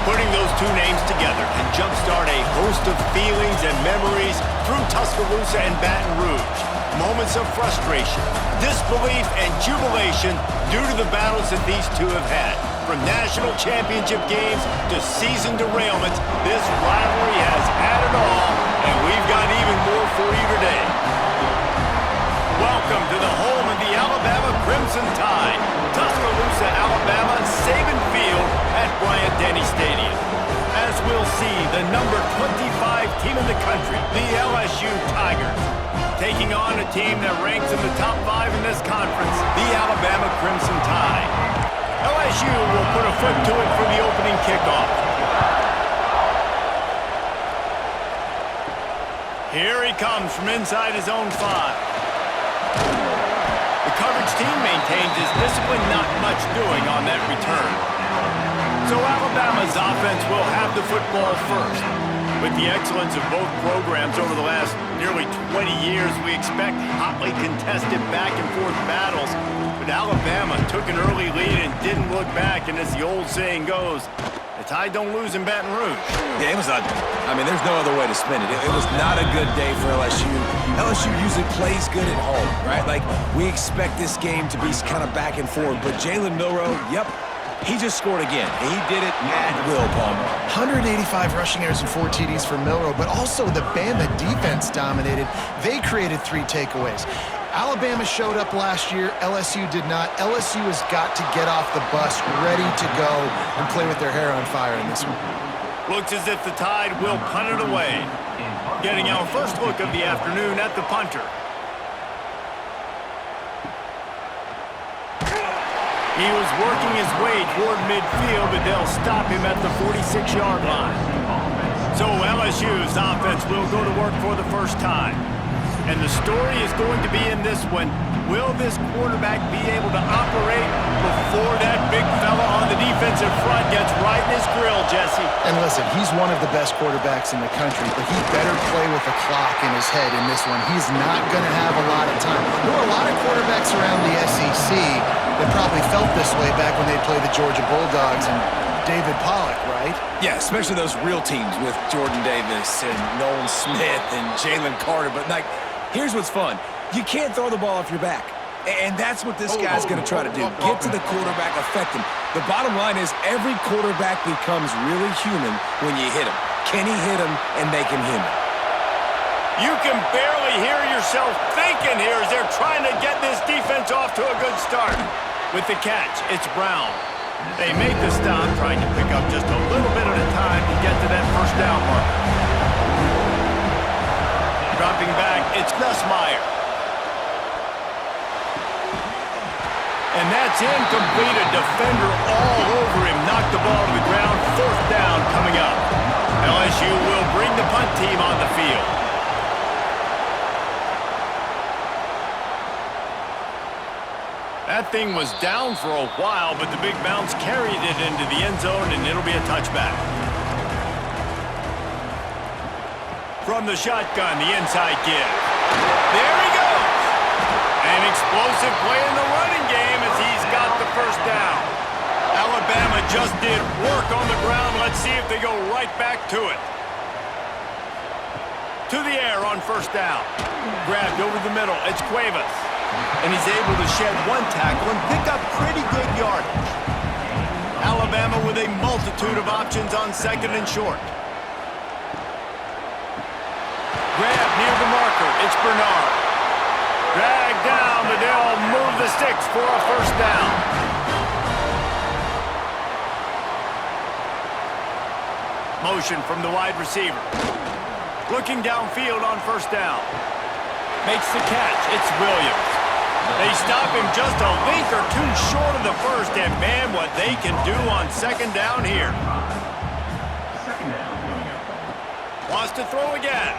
Putting those two names together can jumpstart a host of feelings and memories through Tuscaloosa and Baton Rouge. Moments of frustration, disbelief, and jubilation due to the battles that these two have had. From national championship games to season derailments, this rivalry has had it all, and we've got even more for you today. Welcome to the home of the Alabama Crimson Tide, Tuscaloosa, Alabama, Saban Field at Bryant-Denny Stadium. As we'll see, the number 25 team in the country, the LSU Tigers, taking on a team that ranks in the top 5 in this conference, the Alabama Crimson Tide. LSU will put a foot to it for the opening kickoff. Here he comes from inside his own 5. The coverage team maintains his discipline, not much doing on that return. So Alabama's offense will have the football first. With the excellence of both programs over the last nearly 20 years, we expect hotly contested back-and-forth battles. But Alabama took an early lead and didn't look back, and as the old saying goes, the Tide don't lose in Baton Rouge. Yeah, it was ugly. I mean, there's no other way to spin it. It was not a good day for LSU. LSU usually plays good at home, right? Like, we expect this game to be kind of back and forth. But Jalen Milroe, yep, he just scored again. He did it at will, Palmer. 185 rushing yards and 4 TDs for Milroe, but also the Bama defense dominated. They created 3 takeaways. Alabama showed up last year. LSU did not. LSU has got to get off the bus, ready to go and play with their hair on fire in this one. Looks as if the Tide will punt it away. Getting our first look of the afternoon at the punter. He was working his way toward midfield, but they'll stop him at the 46-yard line. So LSU's offense will go to work for the first time. And the story is going to be in this one. Will this quarterback be able to operate before that big fella on the defensive front gets right in his grill, Jesse? And listen, he's one of the best quarterbacks in the country, but he better play with the clock in his head in this one. He's not going to have a lot of time. There were a lot of quarterbacks around the SEC that probably felt this way back when they played the Georgia Bulldogs and David Pollock, right? Yeah, especially those real teams with Jordan Davis and Nolan Smith and Jalen Carter. But, like, here's what's fun. You can't throw the ball off your back. And that's what this guy's going to try to do. Get to the quarterback, affect him. The bottom line is every quarterback becomes really human when you hit him. Can he hit him and make him human? You can barely hear yourself thinking here as they're trying to get this defense off to a good start. With the catch, it's Brown. They make the stop, trying to pick up just a little bit at a time to get to that first down mark. Dropping back, it's Nussmeier. And that's incomplete. A defender all over him. Knocked the ball to the ground. 4th down coming up. LSU will bring the punt team on the field. That thing was down for a while, but the big bounce carried it into the end zone, and it'll be a touchback. From the shotgun, the inside give. There he goes! An explosive play in the running game as he's got the first down. Alabama just did work on the ground. Let's see if they go right back to it. To the air on first down. Grabbed over the middle. It's Cuevas. And he's able to shed 1 tackle and pick up pretty good yardage. Alabama with a multitude of options on 2nd and short. Grab near the marker. It's Bernard. Drag down, but they'll move the sticks for a first down. Motion from the wide receiver. Looking downfield on first down. Makes the catch. It's Williams. They stop him just a link or 2 short of the first, and man, what they can do on 2nd down here. Wants to throw again.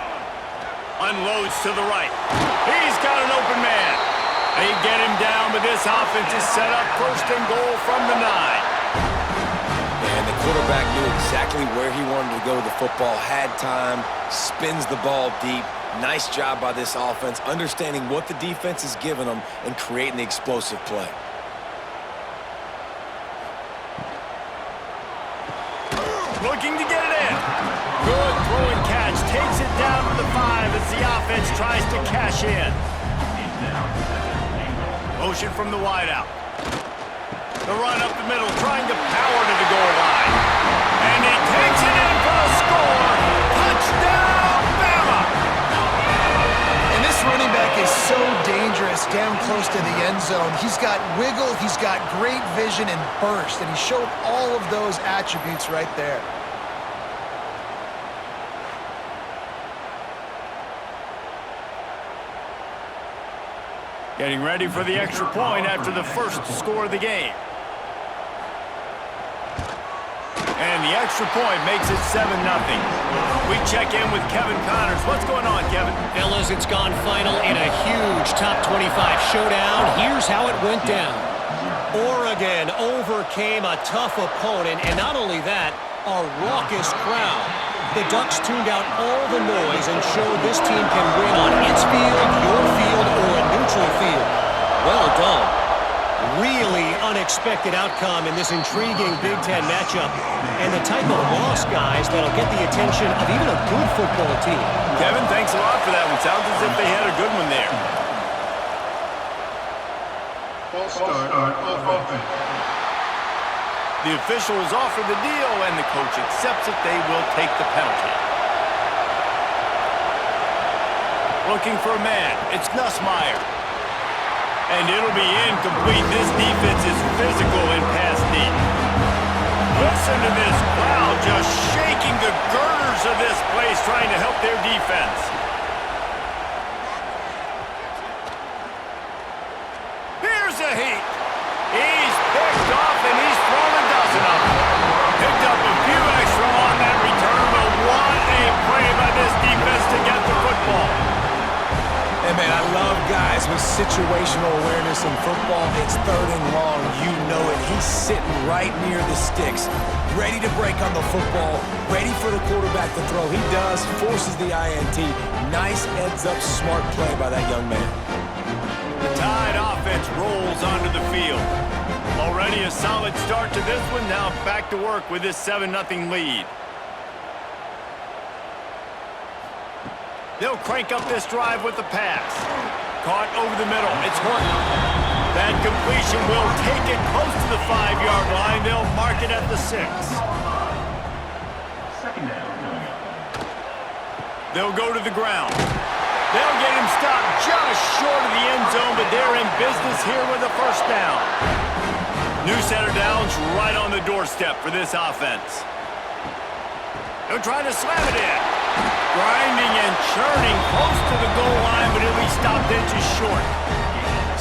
Unloads to the right. He's got an open man. They get him down, but this offense is set up 1st and goal from the 9. And the quarterback knew exactly where he wanted to go with the football, had time, spins the ball deep. Nice job by this offense, understanding what the defense is giving them and creating the explosive play. down to the 5 as the offense tries to cash in. Motion from the wideout. The run up the middle, trying to power to the goal line. And he takes it in for a score. Touchdown, Bama! And this running back is so dangerous down close to the end zone. He's got wiggle, he's got great vision and burst, and he showed all of those attributes right there. Getting ready for the extra point after the first score of the game. And the extra point makes it 7-0. We check in with Kevin Connors. What's going on, Kevin? Fellas, it's gone final in a huge top 25 showdown. Here's how it went down. Oregon overcame a tough opponent, and not only that, a raucous crowd. The Ducks tuned out all the noise and showed this team can win on its field, your field, or a neutral field. Well done. Really unexpected outcome in this intriguing Big Ten matchup, and the type of loss, guys, that'll get the attention of even a good football team. Kevin, thanks a lot for that one. Sounds as if they had a good one there. False start on offense. The official has offered the deal, and the coach accepts it. They will take the penalty. Looking for a man. It's Nussmeier. And it'll be incomplete. This defense is physical in pass deep. Listen to this crowd just shaking the girders of this place, trying to help their defense. Here's a heat. He's picked off, and he's thrown a dozen of them. Picked up a few extra on that return, but what a play by this defense to get the football. Hey, man, I love guys with situational awareness in football. It's 3rd and long. You know it. He's sitting right near the sticks, ready to break on the football, ready for the quarterback to throw. He does, forces the INT. Nice heads-up, smart play by that young man. The Tide offense rolls onto the field. Already a solid start to this one. Now back to work with this 7-0 lead. They'll crank up this drive with the pass. Caught over the middle. It's Horton. That completion will take it close to the 5-yard line. They'll mark it at the 6. Second down. They'll go to the ground. They'll get him stopped just short of the end zone, but they're in business here with a first down. New center downs right on the doorstep for this offense. They'll try to slam it in. Grinding and churning close to the goal line, but he'll be stopped inches short.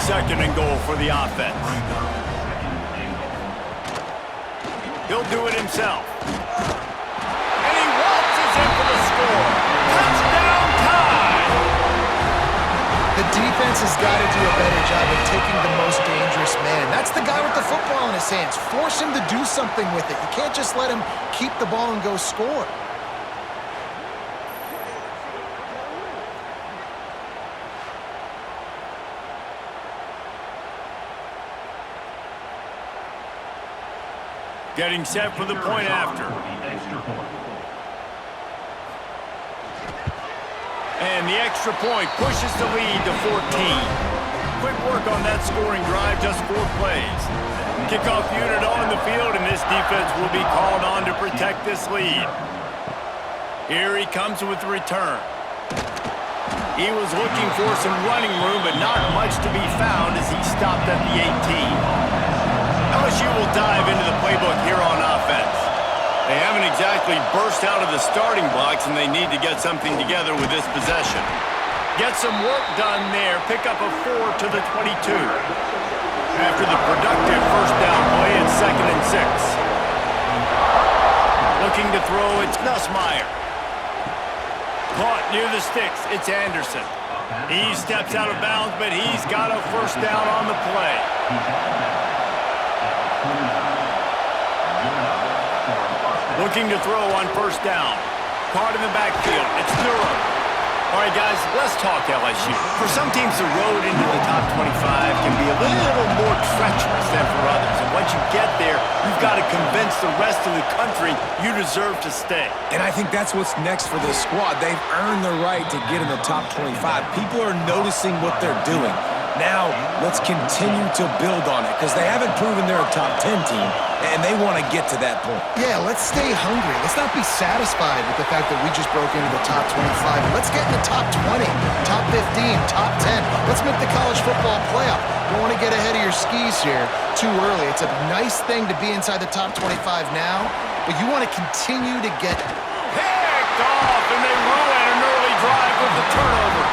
2nd and goal for the offense. He'll do it himself. And he waltzes in for the score. Touchdown Tide! The defense has got to do a better job of taking the most dangerous man. That's the guy with the football in his hands. Force him to do something with it. You can't just let him keep the ball and go score. Getting set for the point after. And the extra point pushes the lead to 14. Quick work on that scoring drive, just 4 plays. Kickoff unit on the field, and this defense will be called on to protect this lead. Here he comes with the return. He was looking for some running room, but not much to be found as he stopped at the 18. LSU will dive into the playbook here on offense. They haven't exactly burst out of the starting blocks, and they need to get something together with this possession. Get some work done there. Pick up a 4 to the 22. After the productive first down play, it's 2nd and 6. Looking to throw, it's Nussmeier. Caught near the sticks, it's Anderson. He steps out of bounds, but he's got a first down on the play. Looking to throw on first down. Caught in the backfield. It's Durham. All right, guys, let's talk LSU. For some teams, the road into the top 25 can be a little more treacherous than for others. And once you get there, you've got to convince the rest of the country you deserve to stay. And I think that's what's next for this squad. They've earned the right to get in the top 25. People are noticing what they're doing. Now, let's continue to build on it because they haven't proven they're a top 10 team, and they want to get to that point. Yeah, let's stay hungry. Let's not be satisfied with the fact that we just broke into the top 25. Let's get in the top 20, top 15, top 10. Let's make the college football playoff. Don't want to get ahead of your skis here too early. It's a nice thing to be inside the top 25 now, but you want to continue to get Picked off, and they ruin an early drive with the turnover.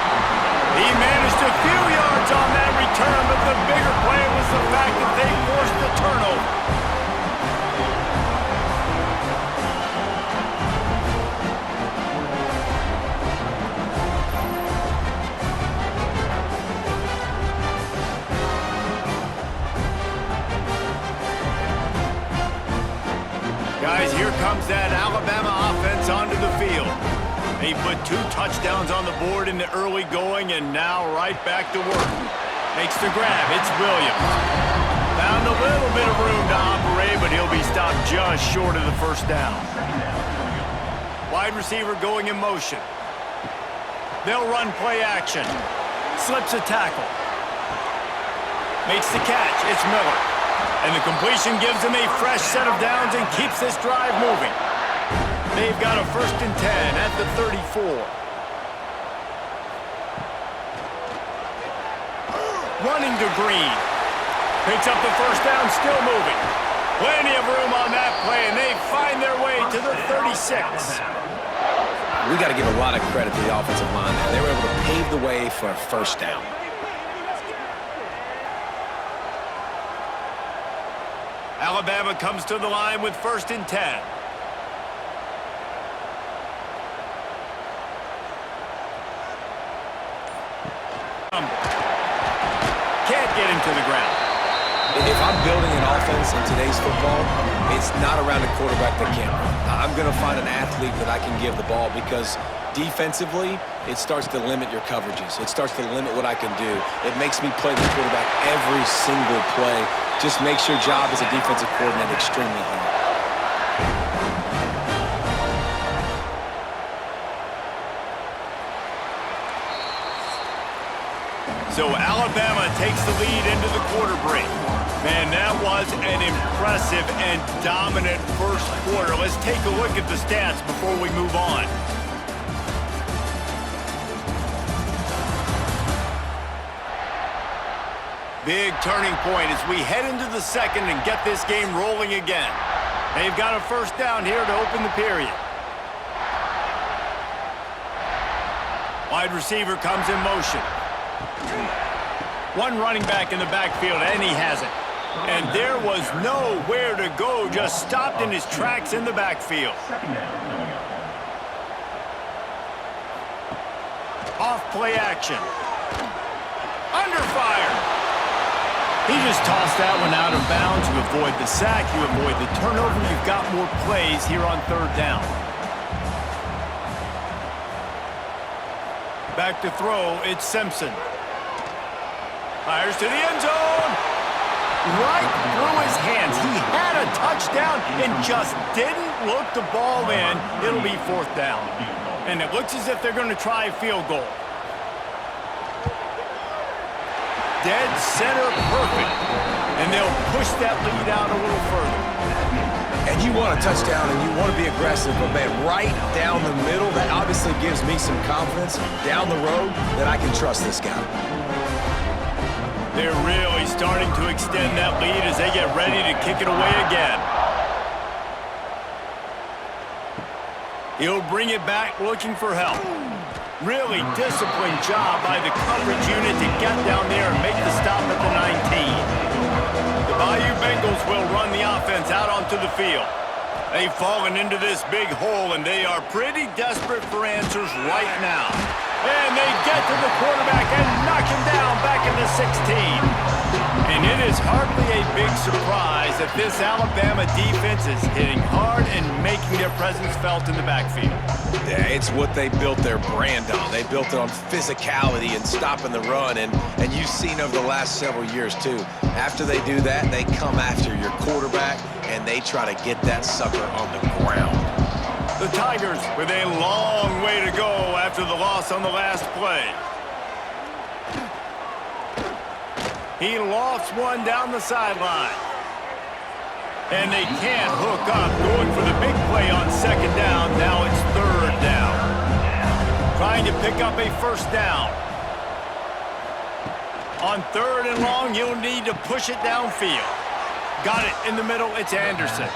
He managed a few yards on that return, but the bigger play was the fact that they forced the turnover. Guys, here comes that Alabama offense onto the field. They put 2 touchdowns on the board in the early going, and now right back to work. Makes the grab. It's Williams. Found a little bit of room to operate, but he'll be stopped just short of the first down. Wide receiver going in motion. They'll run play action. Slips a tackle. Makes the catch. It's Miller. And the completion gives him a fresh set of downs and keeps this drive moving. They've got a 1st and 10 at the 34. Running to Green. Picks up the first down, still moving. Plenty of room on that play, and they find their way to the 36. We got to give a lot of credit to the offensive line there. They were able to pave the way for a first down. Alabama comes to the line with 1st and 10. Can't get him to the ground. If I'm building an offense in today's football, it's not around a quarterback that can't run. I'm going to find an athlete that I can give the ball because defensively, it starts to limit your coverages. It starts to limit what I can do. It makes me play the quarterback every single play. Just makes your job as a defensive coordinator extremely hard. So Alabama takes the lead into the quarter break. Man, that was an impressive and dominant first quarter. Let's take a look at the stats before we move on. Big turning point as we head into the second and get this game rolling again. They've got a first down here to open the period. Wide receiver comes in motion. One running back in the backfield, and he has it. And there was nowhere to go, just stopped in his tracks in the backfield. Off play action. Under fire. He just tossed that one out of bounds. You avoid the sack, you avoid the turnover. You've got more plays here on 3rd down. Back to throw, it's Simpson. Fires to the end zone. Right through his hands. He had a touchdown and just didn't look the ball in. It'll be 4th down. And it looks as if they're going to try a field goal. Dead center perfect. And they'll push that lead out a little further. And you want a touchdown and you want to be aggressive, but man, right down the middle, that obviously gives me some confidence down the road that I can trust this guy. They're really starting to extend that lead as they get ready to kick it away again. He'll bring it back looking for help. Really disciplined job by the coverage unit to get down there and make the stop at the 19. The Bayou Bengals will run the offense out onto the field. They've fallen into this big hole, and they are pretty desperate for answers right now. And they get to the quarterback and knock him down back in the 16. And it is hardly a big surprise that this Alabama defense is hitting hard and making their presence felt in the backfield. Yeah, it's what they built their brand on. They built it on physicality and stopping the run, and you've seen over the last several years, too. After they do that, they come after your quarterback, and they try to get that sucker on the ground. The Tigers with a long way to go after the loss on the last play. He lofts one down the sideline. And they can't hook up, going for the big play on second down. Now it's third down. Trying to pick up a first down. On third and long, you'll need to push it downfield. Got it in the middle, it's Anderson.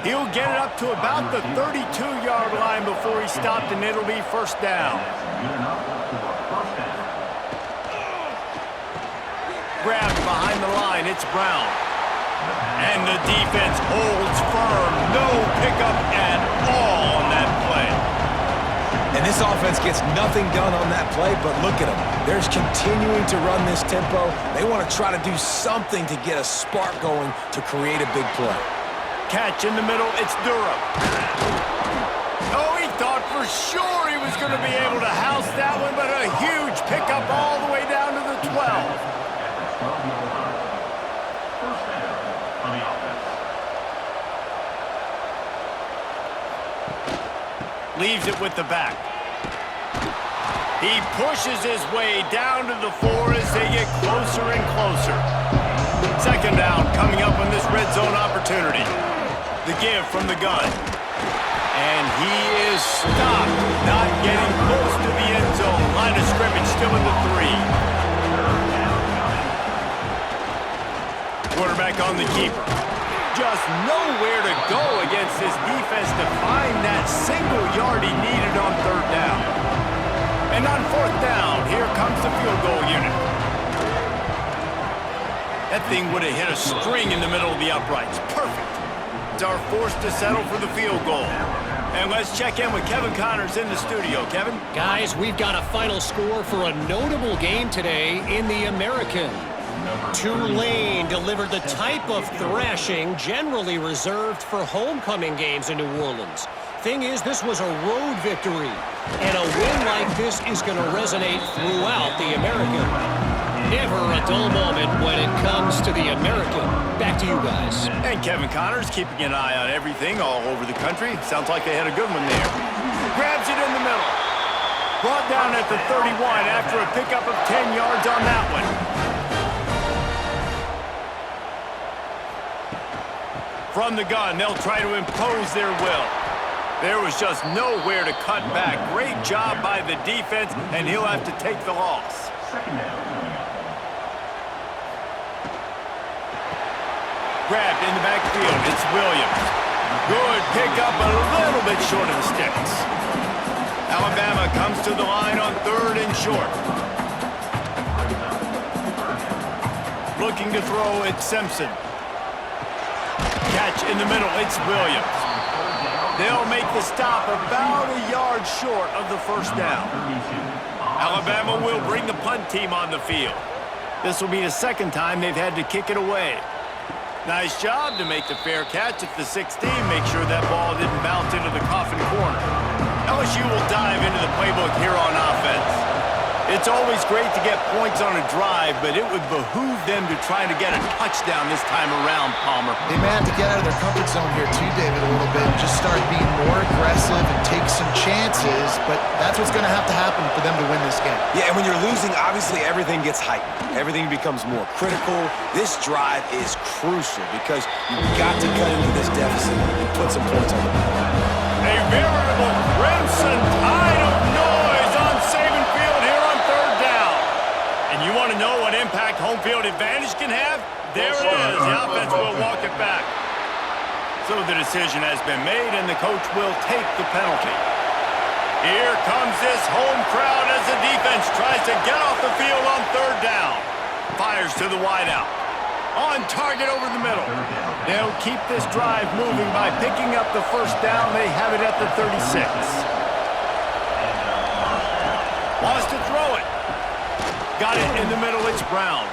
He'll get it up to about the 32-yard line before he stopped, and it'll be first down. Grabbed behind the line, it's Brown. And the defense holds firm. No pickup at all on that play. And this offense gets nothing done on that play, but look at them. They're continuing to run this tempo. They want to try to do something to get a spark going to create a big play. Catch in the middle, it's Durham. Oh, he thought for sure he was going to be able to house that one, but a huge pickup all the way down to the 12. Leaves it with the back. He pushes his way down to the 4 as they get closer and closer. Second down coming up on this red zone opportunity. The give from the gun. And he is stopped, not getting close to the end zone. Line of scrimmage still in the 3. Quarterback on the keeper. Just nowhere to go against this defense to find that single yard he needed on third down. And on fourth down, here comes the field goal unit. That thing would have hit a string in the middle of the uprights. Perfect. It's our forced to settle for the field goal. And let's check in with Kevin Connors in the studio. Kevin? Guys, we've got a final score for a notable game today in the American. Tulane delivered the type of thrashing generally reserved for homecoming games in New Orleans. Thing is, this was a road victory, and a win like this is going to resonate throughout the American. Never a dull moment when it comes to the American. Back to you guys. And Kevin Connors keeping an eye on everything all over the country. Sounds like they had a good one there. Grabs it in the middle. Brought down at the 31 after a pickup of 10 yards on that one. From the gun, they'll try to impose their will. There was just nowhere to cut back. Great job by the defense, and he'll have to take the loss. Grabbed in the backfield, it's Williams. Good pickup, a little bit short of the sticks. Alabama comes to the line on third and short. Looking to throw, it's Simpson. Catch in the middle, it's Williams. They'll make the stop about a yard short of the first down. Alabama will bring the punt team on the field. This will be the second time they've had to kick it away. Nice job to make the fair catch at the 16. Make sure that ball didn't bounce into the coffin corner. LSU will dive into the playbook here on offense. It's always great to get points on a drive, but it would behoove them to try to get a touchdown this time around, Palmer. They may have to get out of their comfort zone here too, David, a little bit, and just start being more aggressive and take some chances, but that's what's going to happen for them to win this game. Yeah, and when you're losing, obviously everything gets heightened. Everything becomes more critical. This drive is crucial because you've got to cut into this deficit and put some points on the board. A veritable crimson tide of noise on Saban Field here on third down. And you want to know what impact home field advantage can have? There it is. The offense will walk it back. So the decision has been made, and the coach will take the penalty. Here comes this home crowd as the defense tries to get off the field on third down. Fires to the wideout. On target over the middle. They'll keep this drive moving by picking up the first down. They have it at the 36. Got it in the middle, it's Brown.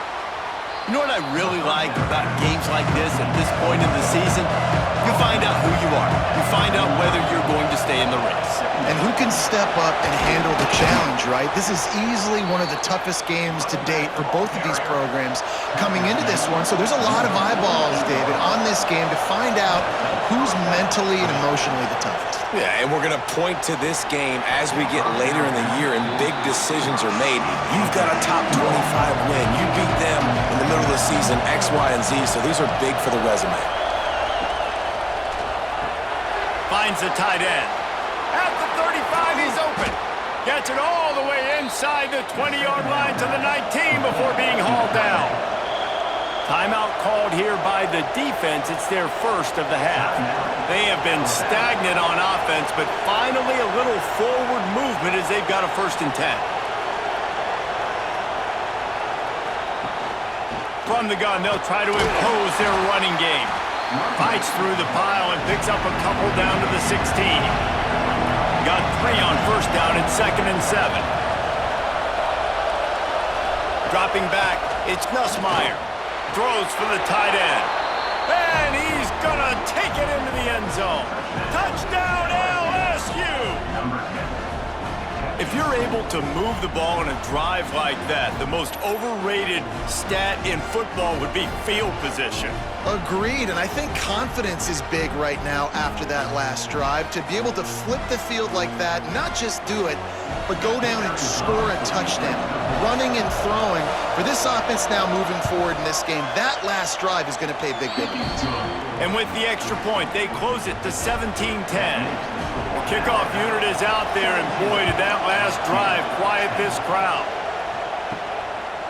You know what I really like about games like this at this point in the season? You find out who you are. You find out whether you're going to stay in the race. And who can step up and handle the challenge, right? This is easily one of the toughest games to date for both of these programs coming into this one. So there's a lot of eyeballs, David, on this game to find out who's mentally and emotionally the toughest. Yeah, and we're going to point to this game as we get later in the year and big decisions are made. You've got a top 25 win. You beat them in the middle of the season, X, Y, and Z, so these are big for the resume. Finds the tight end. At the 35, he's open. Gets it all the way inside the 20-yard line to the 19 before being hauled down. Timeout called here by the defense. It's their first of the half. They have been stagnant on offense, but finally a little forward movement as they've got a 1st and 10. From the gun, they'll try to impose their running game. Fights through the pile and picks up a couple down to the 16. Got 3 on 1st down and 2nd and 7. Dropping back, it's Nussmeier. Throws for the tight end. And he's going to take it into the end zone. Touchdown, LSU! If you're able to move the ball in a drive like that, the most overrated stat in football would be field position. Agreed, and I think confidence is big right now after that last drive. To be able to flip the field like that, not just do it, but go down and score a touchdown. Running and throwing. For this offense now moving forward in this game, that last drive is going to pay big dividends. And with the extra point, they close it to 17-10. The kickoff unit is out there, and boy, did that last drive quiet this crowd.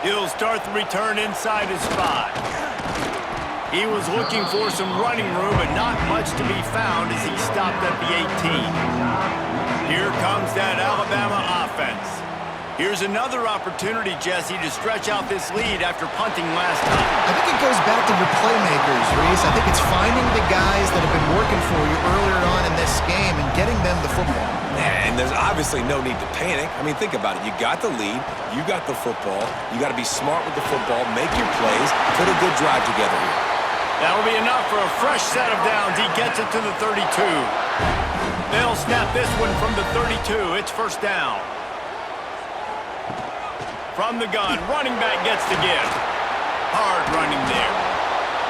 He'll start the return inside his 5. He was looking for some running room, but not much to be found as he stopped at the 18. Here comes that Alabama offense. Here's another opportunity, Jesse, to stretch out this lead after punting last time. I think it goes back to your playmakers, Reese. I think it's finding the guys that have been working for you earlier on in this game and getting them the football. And there's obviously no need to panic. I mean, think about it. You got the lead. You got the football. You got to be smart with the football, make your plays, put a good drive together here. That'll be enough for a fresh set of downs. He gets it to the 32. They'll snap this one from the 32. It's 1st down. From the gun, running back gets the give. Hard running there.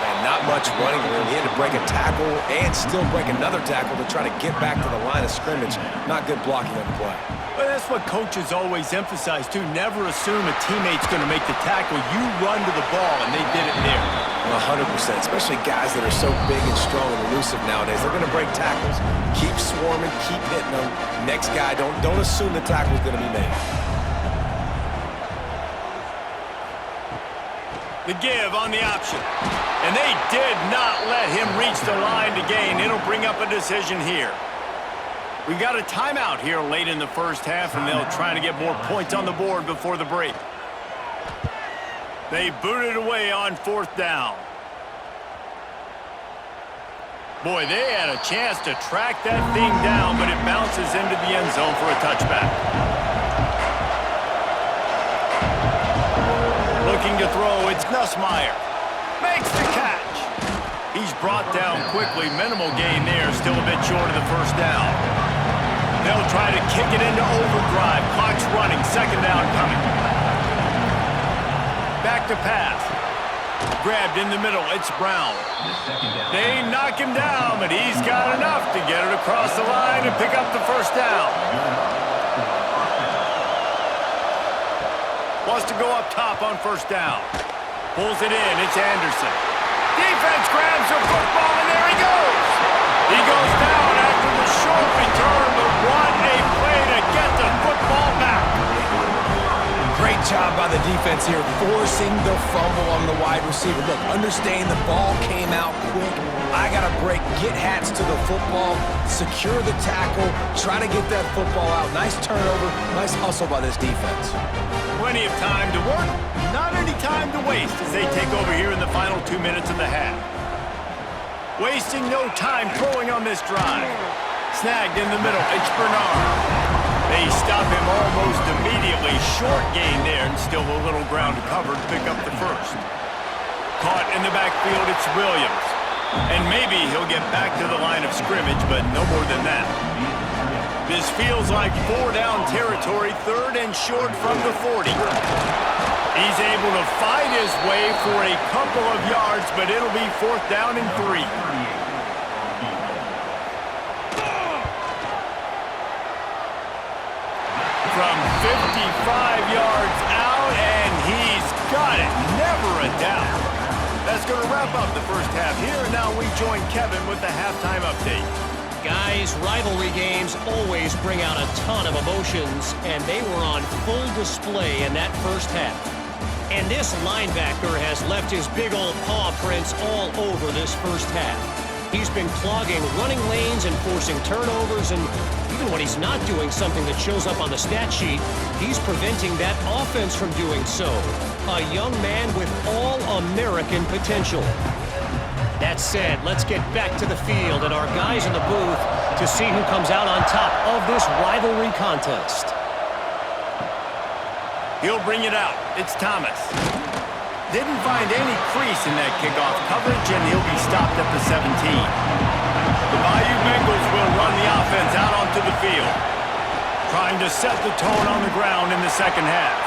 And not much running room. He had to break a tackle and still break another tackle to try to get back to the line of scrimmage. Not good blocking on the play. But that's what coaches always emphasize, too. Never assume a teammate's going to make the tackle. You run to the ball, and they did it there. 100%, especially guys that are so big and strong and elusive nowadays. They're going to break tackles. Keep swarming, keep hitting them. Next guy, don't assume the tackle's going to be made. The give on the option. And they did not let him reach the line to gain. It'll bring up a decision here. We've got a timeout here late in the 1st half, and they'll try to get more points on the board before the break. They booted away on 4th down. Boy, they had a chance to track that thing down, but it bounces into the end zone for a touchback. Looking to throw, it's Nussmeier. Makes the catch. He's brought down quickly. Minimal gain there, still a bit short of the 1st down. They'll try to kick it into overdrive. Clock's running, 2nd down coming. Back to pass. Grabbed in the middle, it's Brown. They knock him down, but he's got enough to get it across the line and pick up the 1st down. Wants to go up top on 1st down. Pulls it in, it's Anderson. Defense grabs the football, and there he goes. He goes down after the short return, but what a play to get the football back. Great job by the defense here, forcing the fumble on the wide receiver. Look, understand the ball came out quick. I got to break, get hats to the football, secure the tackle, try to get that football out. Nice turnover, nice hustle by this defense. Plenty of time to work, not any time to waste as they take over here in the final 2 minutes of the half. Wasting no time throwing on this drive. Snagged in the middle, it's Bernard. They stop him almost immediately. Short gain there, and still a little ground to cover to pick up the first. Caught in the backfield, it's Williams. And maybe he'll get back to the line of scrimmage, but no more than that. This feels like 4-down territory, 3rd and short from the 40. He's able to fight his way for a couple of yards, but it'll be 4th down and 3. From 55 yards out, and he's got it. Never a doubt. That's going to wrap up the first half here, and now we join Kevin with the halftime update. Guys, rivalry games always bring out a ton of emotions, and they were on full display in that first half. And this linebacker has left his big old paw prints all over this first half. He's been clogging running lanes and forcing turnovers, and even when he's not doing something that shows up on the stat sheet, he's preventing that offense from doing so. A young man with all-American potential. That said, let's get back to the field and our guys in the booth to see who comes out on top of this rivalry contest. He'll bring it out. It's Thomas. Didn't find any crease in that kickoff coverage, and he'll be stopped at the 17. The Bayou Bengals will run the offense out onto the field, trying to set the tone on the ground in the second half.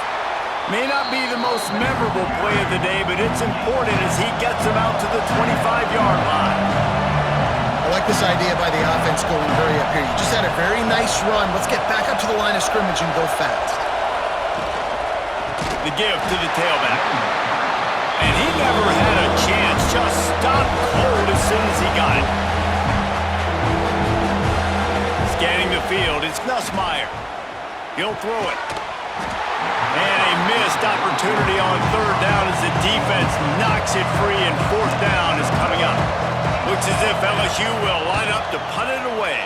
May not be the most memorable play of the day, but it's important as he gets them out to the 25-yard line. I like this idea by the offense going very up here. You just had a very nice run. Let's get back up to the line of scrimmage and go fast. The give to the tailback. And he never had a chance. Just stopped cold as soon as he got it. Scanning the field, it's Nussmeier. He'll throw it. And a missed opportunity on 3rd down as the defense knocks it free, and 4th down is coming up. Looks as if LSU will line up to punt it away.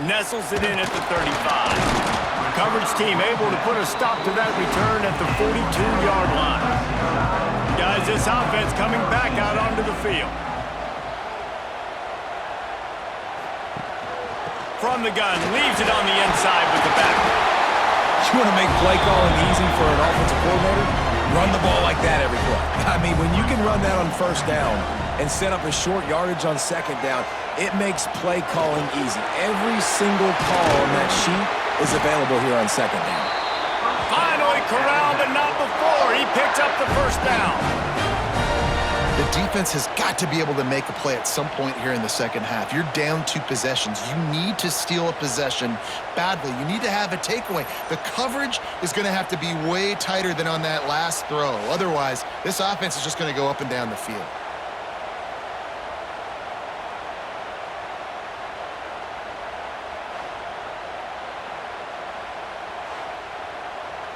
Nestles it in at the 35. Coverage team able to put a stop to that return at the 42-yard line. Guys, this offense coming back out onto the field. From the gun, leaves it on the inside with the back. You want to make play calling easy for an offensive coordinator? Run the ball like that every play. I mean, when you can run that on 1st down and set up a short yardage on 2nd down, it makes play calling easy. Every single call on that sheet is available here on 2nd down. Finally corralled, but not before. He picks up the 1st down. The defense has got to be able to make a play at some point here in the second half. You're down 2 possessions. You need to steal a possession badly. You need to have a takeaway. The coverage is going to have to be way tighter than on that last throw. Otherwise, this offense is just going to go up and down the field.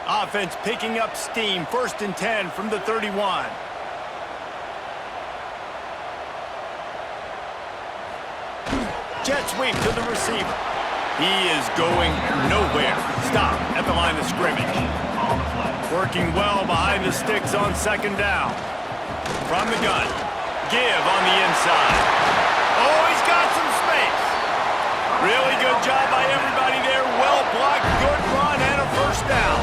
Offense picking up steam. 1st and 10 from the 31. Jet sweep to the receiver. He is going nowhere. Stop at the line of scrimmage. Working well behind the sticks on 2nd down. From the gun. Give on the inside. Oh, he's got some space. Really good job by everybody there. Well blocked, good run, and a 1st down.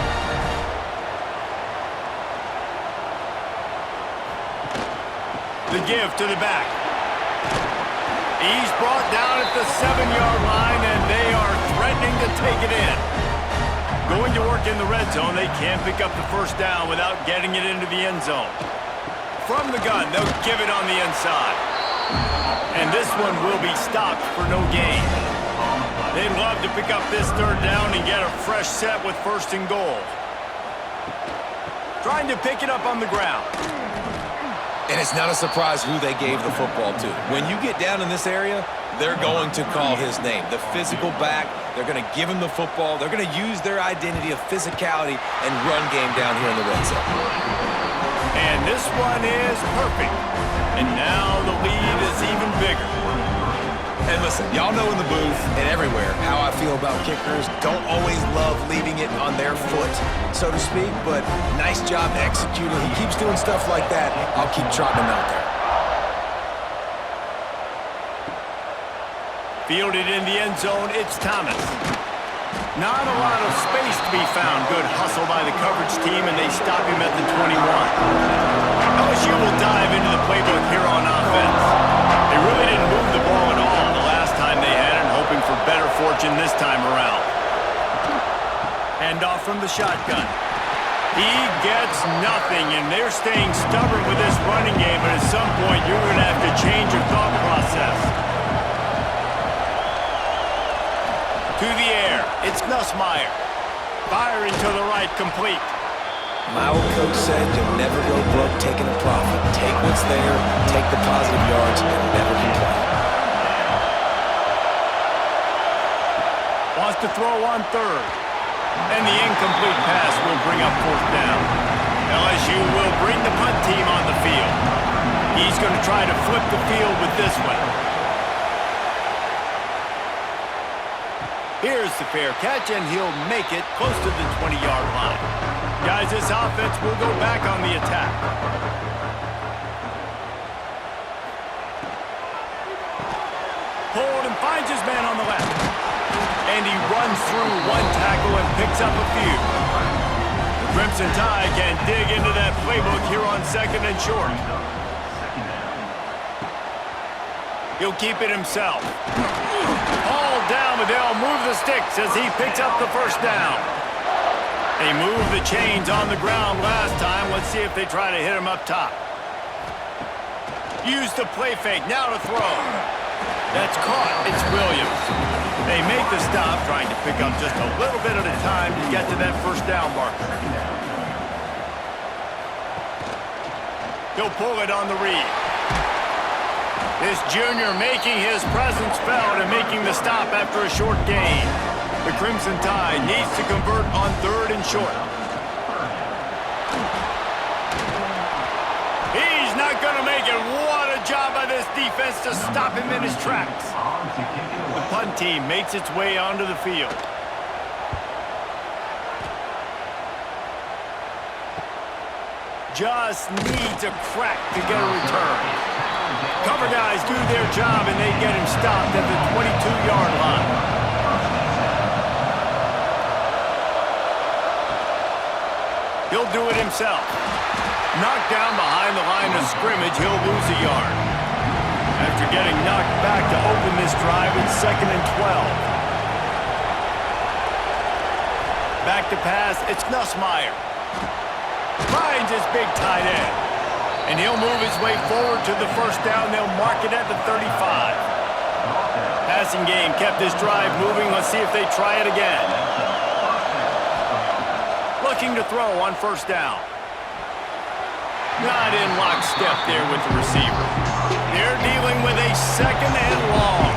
The give to the back. He's brought down at the 7-yard line, and they are threatening to take it in. Going to work in the red zone, they can't pick up the 1st down without getting it into the end zone. From the gun, they'll give it on the inside. And this one will be stopped for no gain. They'd love to pick up this 3rd down and get a fresh set with 1st and goal. Trying to pick it up on the ground. And it's not a surprise who they gave the football to. When you get down in this area, they're going to call his name. The physical back, they're going to give him the football. They're going to use their identity of physicality and run game down here in the red zone. And this one is perfect. And now the lead is even bigger. And listen, y'all know in the booth and everywhere how I feel about kickers. Don't always love leaving it on their foot, so to speak, but nice job executing. He keeps doing stuff like that. I'll keep trotting him out there. Fielded in the end zone, it's Thomas. Not a lot of space to be found. Good hustle by the coverage team, and they stop him at the 21. LSU will dive into the playbook here on offense. They really didn't move the ball at all the last time they had it, hoping for better fortune this time around. Hand off from the shotgun. He gets nothing, and they're staying stubborn with this running game, but at some point you're going to have to change your thought process. To the air, it's Nussmeier. Firing to the right, complete. My old coach said you'll never go broke taking a profit. Take what's there, take the positive yards, and never complain. Wants to throw on third. And the incomplete pass will bring up fourth down. LSU will bring the punt team on the field. He's going to try to flip the field with this one. Here's the fair catch, and he'll make it close to the 20-yard line. Guys, this offense will go back on the attack. Hold and finds his man on the left. And he runs through one tackle and picks up a few. The Crimson Tide can dig into that playbook here on second and short. He'll keep it himself. Hauled down, but they'll move the sticks as he picks up the first down. They moved the chains on the ground last time. Let's see if they try to hit him up top. Use the play fake, now to throw. That's caught, it's Williams. They make the stop, trying to pick up just a little bit at a time to get to that first down marker. He'll pull it on the read. This junior making his presence felt and making the stop after a short gain. The Crimson Tide needs to convert on third and short. He's not going to make it. What a job by this defense to stop him in his tracks. The punt team makes its way onto the field. Just needs a crack to get a return. Cover guys do their job, and they get him stopped at the 22-yard line. He'll do it himself. Knocked down behind the line of scrimmage, he'll lose a yard. After getting knocked back to open this drive, it's 2nd and 12. Back to pass, it's Nussmeier. Finds his big tight end. And he'll move his way forward to the first down. They'll mark it at the 35. Passing game kept this drive moving. Let's see if they try it again. Looking to throw on first down. Not in lockstep there with the receiver. They're dealing with a second and long.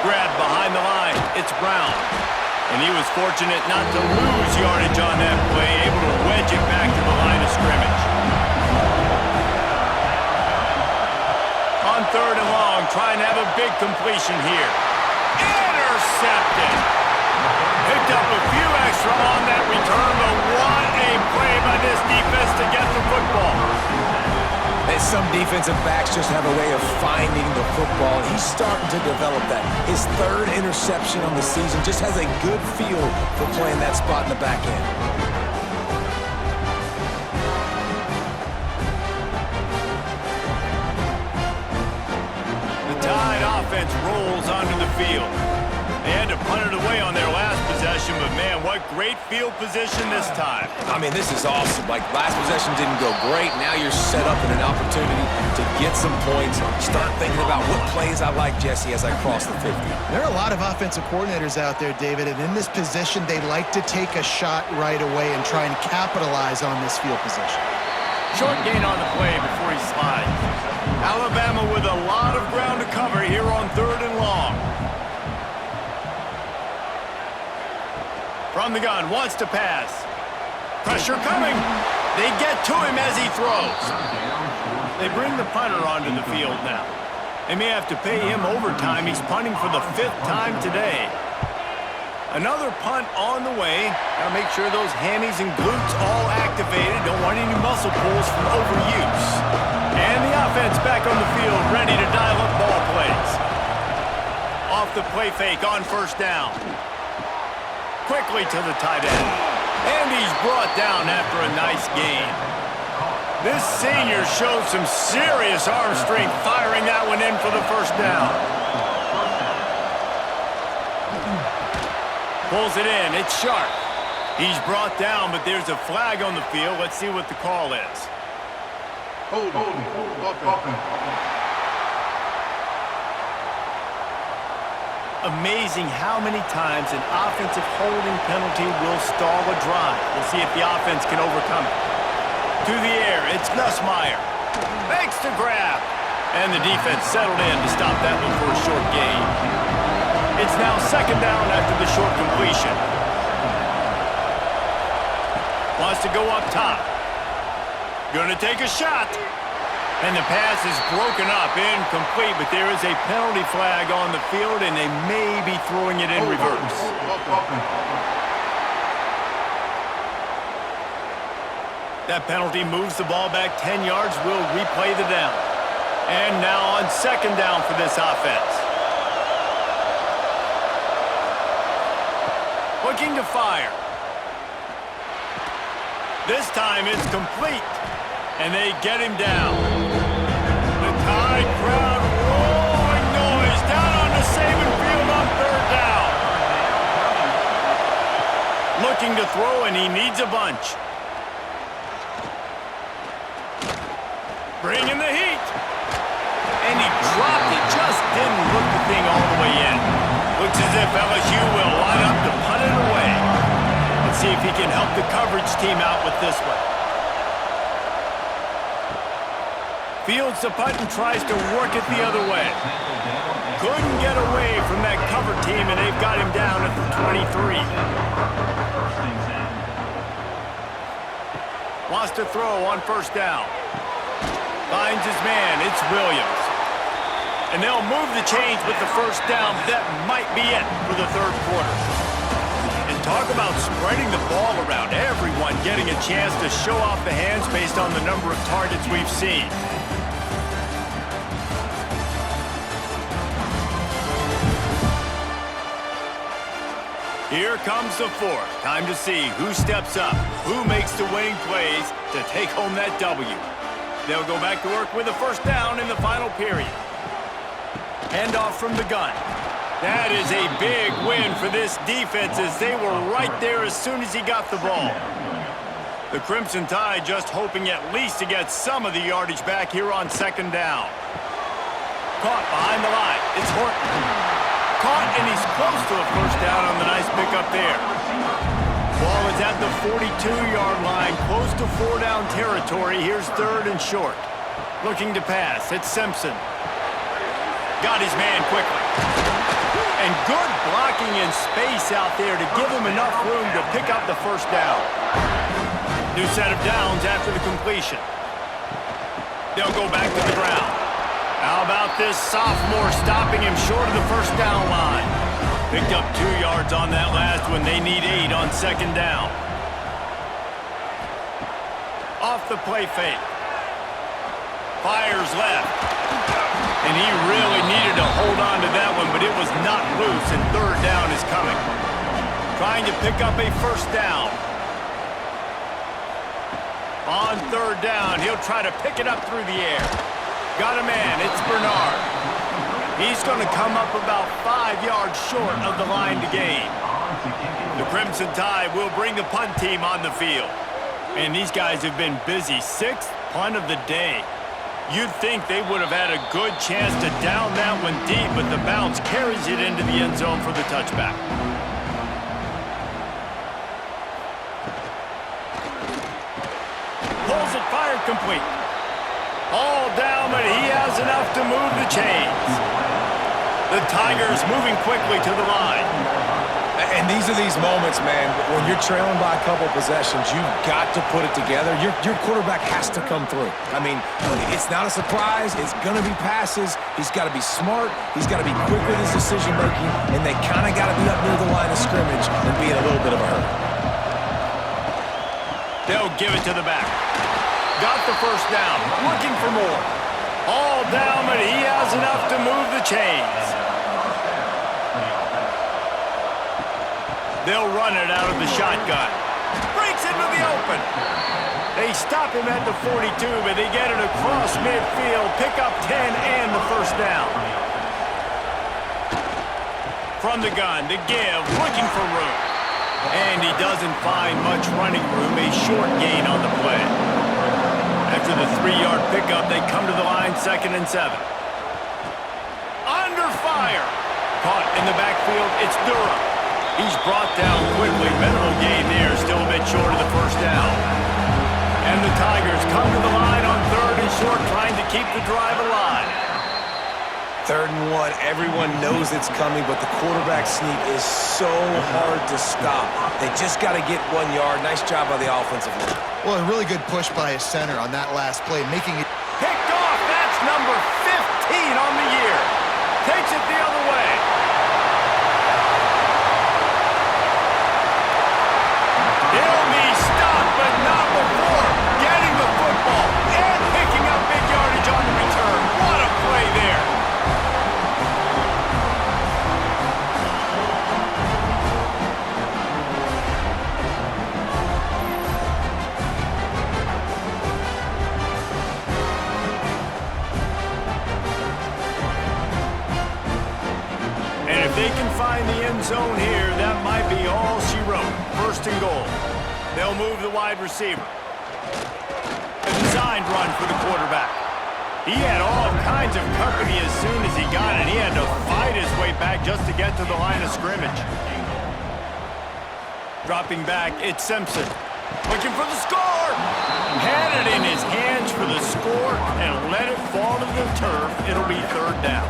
Grab behind the line. It's Brown. And he was fortunate not to lose yardage on that play, able to wedge it back to the line of scrimmage. On third and long, trying to have a big completion here. Intercepted. Picked up a few extra on that return, but what a play by this defense to get the football. And some defensive backs just have a way of finding the football. He's starting to develop that. His third interception on the season just has a good feel for playing that spot in the back end. The Tide offense rolls onto the field. They had to punt it away on their last possession, but man, what great field position this time. I mean, this is awesome. Like, last possession didn't go great. Now you're set up in an opportunity to get some points. Start thinking about what plays I like, Jesse, as I cross the 50. There are a lot of offensive coordinators out there, David, and in this position, they like to take a shot right away and try and capitalize on this field position. Short gain on the play before he slides. Alabama with a lot of ground to cover here on third and long. From the gun, wants to pass. Pressure coming. They get to him as he throws. They bring the punter onto the field now. They may have to pay him overtime. He's punting for the 5th time today. Another punt on the way. Gotta make sure those hammies and glutes all activated. Don't want any muscle pulls from overuse. And the offense back on the field, ready to dial up ball plays. Off the play fake on first down. Quickly to the tight end. And he's brought down after a nice gain. This senior showed some serious arm strength firing that one in for the first down. Pulls it in. It's sharp. He's brought down, but there's a flag on the field. Let's see what the call is. Hold offense. Amazing how many times an offensive holding penalty will stall a drive. We'll see if the offense can overcome it. To the air, it's Nussmeier. Makes the grab. And the defense settled in to stop that one for a short gain. It's now second down after the short completion. Wants to go up top. Gonna take a shot. And the pass is broken up, incomplete, but there is a penalty flag on the field, and they may be throwing it in reverse. That penalty moves the ball back 10 yards. We'll replay the down. And now on second down for this offense. Looking to fire. This time it's complete, and they get him down. The Tide crowd roaring noise down on the Saban field on third down. Looking to throw, and he needs a bunch. Bringing the heat. And he dropped it, just didn't look the thing all the way in. Looks as if LSU will line up to punt it away. Let's see if he can help the coverage team out with this one. Fields the punt and tries to work it the other way. Couldn't get away from that cover team, and they've got him down at the 23. Wants to throw on first down. Finds his man. It's Williams. And they'll move the chains with the first down. That might be it for the third quarter. And talk about spreading the ball around. Everyone getting a chance to show off the hands based on the number of targets we've seen. Here comes the fourth. Time to see who steps up, who makes the winning plays to take home that W. They'll go back to work with a first down in the final period. Handoff from the gun. That is a big win for this defense as they were right there as soon as he got the ball. The Crimson Tide just hoping at least to get some of the yardage back here on second down. Caught behind the line. It's Horton. Caught, and he's close to a first down on the nice pickup there. Ball is at the 42-yard line, close to four-down territory. Here's third and short. Looking to pass. It's Simpson. Got his man quickly. And good blocking in space out there to give him enough room to pick up the first down. New set of downs after the completion. They'll go back to the ground. How about this sophomore stopping him short of the first down line? Picked up 2 yards on that last one. They need 8 on second down. Off the play fake. Fires left. And he really needed to hold on to that one, but it was not loose, and third down is coming. Trying to pick up a first down. On third down, he'll try to pick it up through the air. Got a man. It's Bernard. He's going to come up about 5 yards short of the line to gain. The Crimson Tide will bring the punt team on the field. And these guys have been busy. 6th punt of the day. You'd think they would have had a good chance to down that one deep, but the bounce carries it into the end zone for the touchback. Pulls it, fired complete. All down, but he has enough to move the chains. The Tigers moving quickly to the line. And these are these moments, man, when you're trailing by a couple possessions, you've got to put it together. Your quarterback has to come through. I mean, it's not a surprise. It's going to be passes. He's got to be smart. He's got to be quick with his decision-making, and they kind of got to be up near the line of scrimmage and be in a little bit of a hurry. They'll give it to the back. Got the first down. Looking for more. All down, but he has enough to move the chains. They'll run it out of the shotgun. Breaks into the open. They stop him at the 42, but they get it across midfield. Pick up 10 and the first down. From the gun, to give, looking for room. And he doesn't find much running room. A short gain on the play. After the 3-yard pickup, they come to the line, 2nd and 7. Under fire. Caught in the backfield, it's Durham. He's brought down quickly. Minimal gain there, still a bit short of the first down. And the Tigers come to the line on 3rd and short, trying to keep the drive alive. 3rd and 1, everyone knows it's coming, but the quarterback sneak is so hard to stop. They just got to get 1 yard. Nice job by the offensive line. Well, a really good push by his center on that last play, making it... Picked off. That's number 15 on the year. Takes it the other way. He'll be stopped, but not before getting the football and picking up big yardage on the return. What a play there. And if they can find the end zone here, that might be all she wrote. 1st and goal. They'll move the wide receiver. A designed run for the quarterback. He had all kinds of company as soon as he got it. He had to fight his way back just to get to the line of scrimmage. Dropping back, it's Simpson. Looking for the score! Had it in his hands for the score and let it fall to the turf. It'll be 3rd down.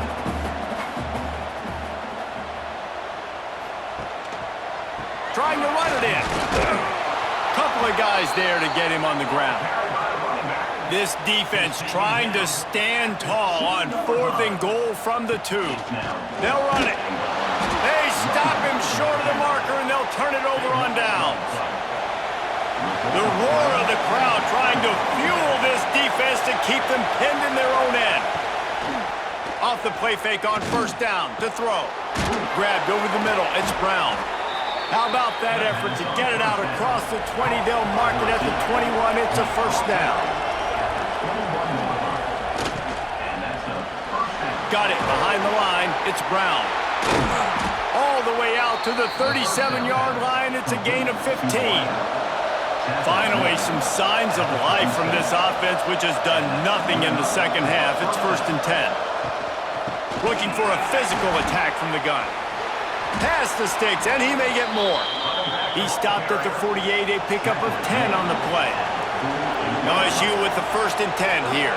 Trying to run it in. Couple of guys there to get him on the ground. This defense trying to stand tall on 4th and goal from the 2. They'll run it. They stop him short of the marker, and they'll turn it over on downs. The roar of the crowd trying to fuel this defense to keep them pinned in their own end. Off the play fake on 1st down to throw. Grabbed over the middle. It's Brown. How about that effort to get it out across the 20? They'll mark it at the 21. It's a 1st down. Got it behind the line. It's Brown. All the way out to the 37-yard line. It's a gain of 15. Finally, some signs of life from this offense, which has done nothing in the 2nd half. It's 1st and 10. Looking for a physical attack from the gun. Past the sticks, and he may get more. He stopped at the 48, a pickup of 10 on the play. LSU with the 1st and 10 here.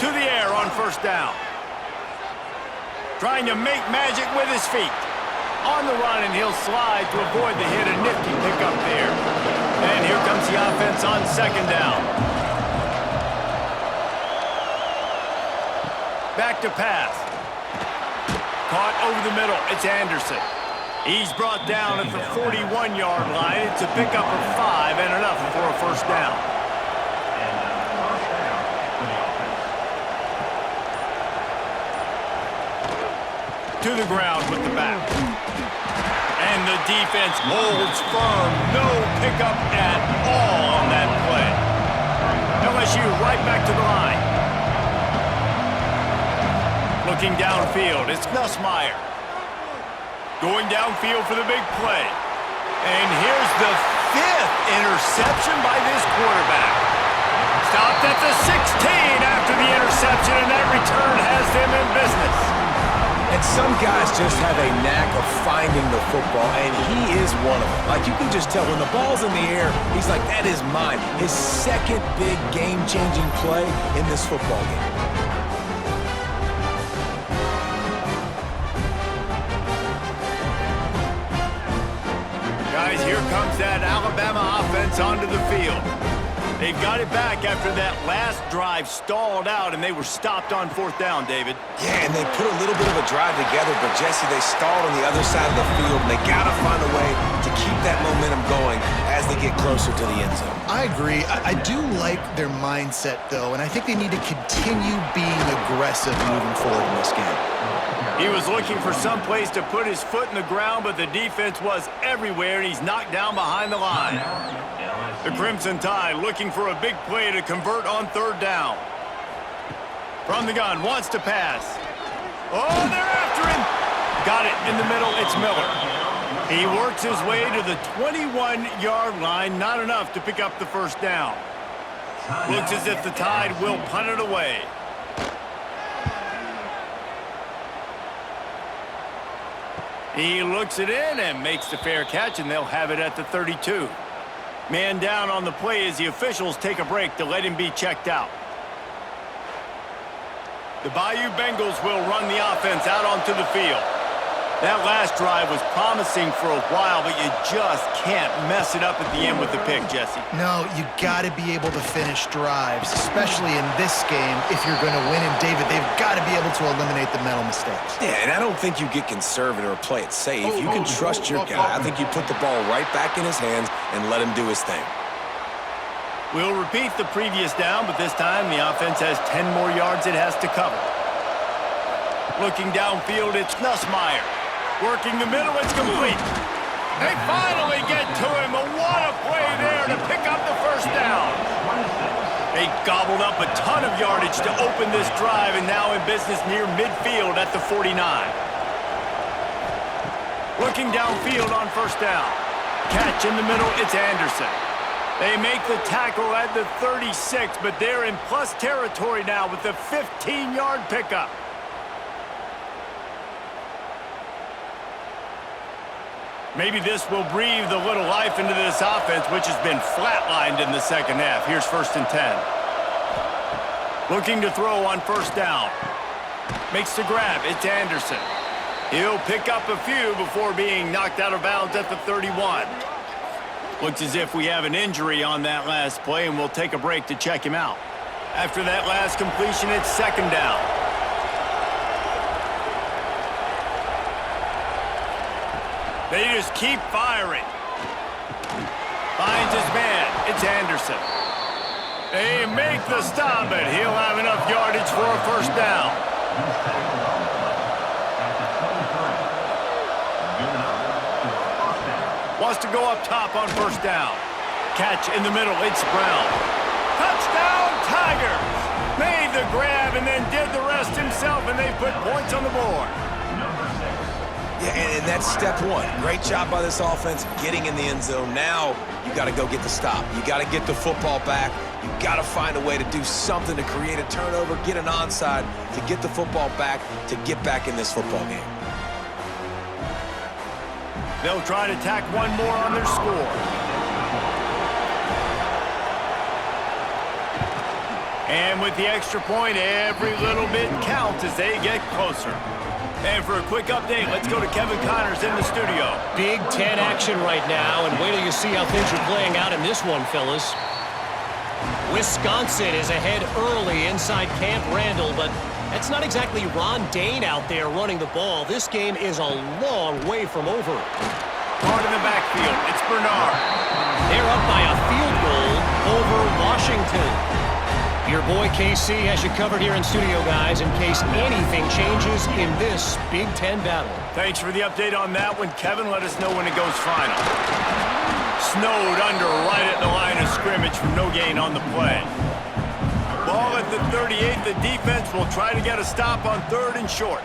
To the air on 1st down. Trying to make magic with his feet. On the run, and he'll slide to avoid the hit. A nifty pickup there. And here comes the offense on 2nd down. Back to pass. Caught over the middle. It's Anderson. He's brought down at the 41-yard line. It's a pickup of 5 and enough for a 1st down. To the ground with the back. And the defense holds firm. No pickup at all on that play. LSU right back to the line. Looking downfield, it's Nussmeier. Going downfield for the big play. And here's the 5th interception by this quarterback. Stopped at the 16 after the interception, and that return has them in business. And some guys just have a knack of finding the football, and he is one of them. Like, you can just tell when the ball's in the air, he's like, that is mine. His 2nd big game-changing play in this football game. Guys, here comes that Alabama offense onto the field. They've got it back after that last drive stalled out, and they were stopped on 4th down, David. Yeah, and they put a little bit of a drive together, but, Jesse, they stalled on the other side of the field, and they got to find a way to keep that momentum going as they get closer to the end zone. I agree. I do like their mindset, though, and I think they need to continue being aggressive moving forward in this game. He was looking for some place to put his foot in the ground, but the defense was everywhere, and he's knocked down behind the line. The Crimson Tide looking for a big play to convert on 3rd down. From the gun, wants to pass. Oh, they're after him. Got it in the middle, it's Miller. He works his way to the 21-yard line, not enough to pick up the 1st down. Looks as if the Tide will punt it away. He looks it in and makes the fair catch, and they'll have it at the 32. Man down on the play as the officials take a break to let him be checked out. The Bayou Bengals will run the offense out onto the field. That last drive was promising for a while, but you just can't mess it up at the end with the pick, Jesse. No, you got to be able to finish drives, especially in this game. If you're going to win, and David, they've got to be able to eliminate the mental mistakes. Yeah, and I don't think you get conservative or play it safe. You can trust your guy. I think you put the ball right back in his hands and let him do his thing. We'll repeat the previous down, but this time the offense has 10 more yards it has to cover. Looking downfield, it's Nussmeier. Working the middle, it's complete. They finally get to him. What a play there to pick up the 1st down. They gobbled up a ton of yardage to open this drive, and now in business near midfield at the 49. Looking downfield on 1st down. Catch in the middle, it's Anderson. They make the tackle at the 36, but they're in plus territory now with the 15-yard pickup. Maybe this will breathe a little life into this offense, which has been flatlined in the 2nd half. Here's 1st and 10. Looking to throw on 1st down. Makes the grab. It's Anderson. He'll pick up a few before being knocked out of bounds at the 31. Looks as if we have an injury on that last play, and we'll take a break to check him out. After that last completion, it's 2nd down. They just keep firing. Finds his man. It's Anderson. They make the stop, but he'll have enough yardage for a 1st down. Wants to go up top on 1st down. Catch in the middle. It's Brown. Touchdown, Tigers! Made the grab and then did the rest himself, and they put points on the board. Yeah, and that's step one. Great job by this offense getting in the end zone. Now you got to go get the stop. You got to get the football back. You got to find a way to do something to create a turnover, get an onside, to get the football back, to get back in this football game. They'll try to tack one more on their score. And with the extra point, every little bit counts as they get closer. And for a quick update, let's go to Kevin Connors in the studio. Big Ten action right now, and wait till you see how things are playing out in this one, fellas. Wisconsin is ahead early inside Camp Randall, but that's not exactly Ron Dane out there running the ball. This game is a long way from over. Hard in the backfield, it's Bernard. They're up by a field goal over Washington. Your boy KC has you covered here in studio, guys, in case anything changes in this Big Ten battle. Thanks for the update on that one, Kevin. Let us know when it goes final. Snowed under right at the line of scrimmage from no gain on the play. Ball at the 38. The defense will try to get a stop on 3rd and short.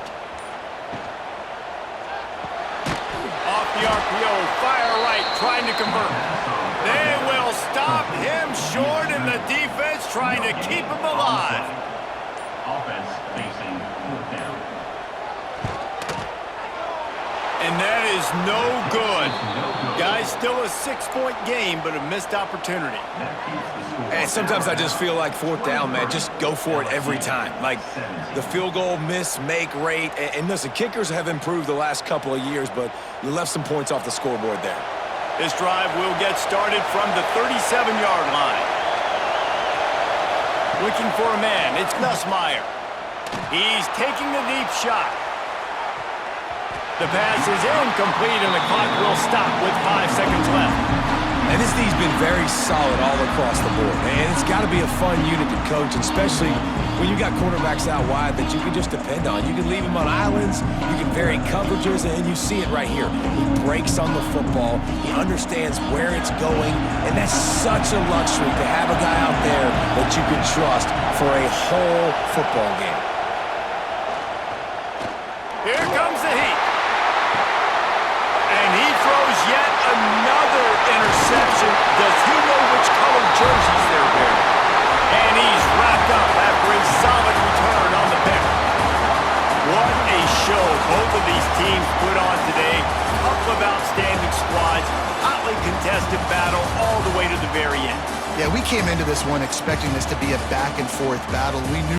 Off the RPO, fire right, trying to convert. They will stop him short, and the defense trying to keep him alive. Offense facing 4th down. And that is no good. Guys, still a 6-point game, but a missed opportunity. And sometimes I just feel like 4th down, man, just go for it every time. Like the field goal miss, make rate. And listen, kickers have improved the last couple of years, but you left some points off the scoreboard there. This drive will get started from the 37-yard line. Looking for a man. It's Nussmeier. He's taking the deep shot. The pass is incomplete, and the clock will stop with 5 seconds left. And this D's been very solid all across the board. And it's got to be a fun unit to coach, especially when you got quarterbacks out wide that you can just depend on. You can leave them on islands, you can vary coverages, and you see it right here. He breaks on the football, he understands where it's going, and that's such a luxury to have a guy out there that you can trust for a whole football game. Here comes the heat. And he throws yet another interception. Does he know which colored jerseys they're wearing? And he's wrapped up after a solid return on the pick. What a show both of these teams put on today. Couple of outstanding squads, hotly contested battle all the way to the very end. Yeah, we came into this one expecting this to be a back-and-forth battle. We knew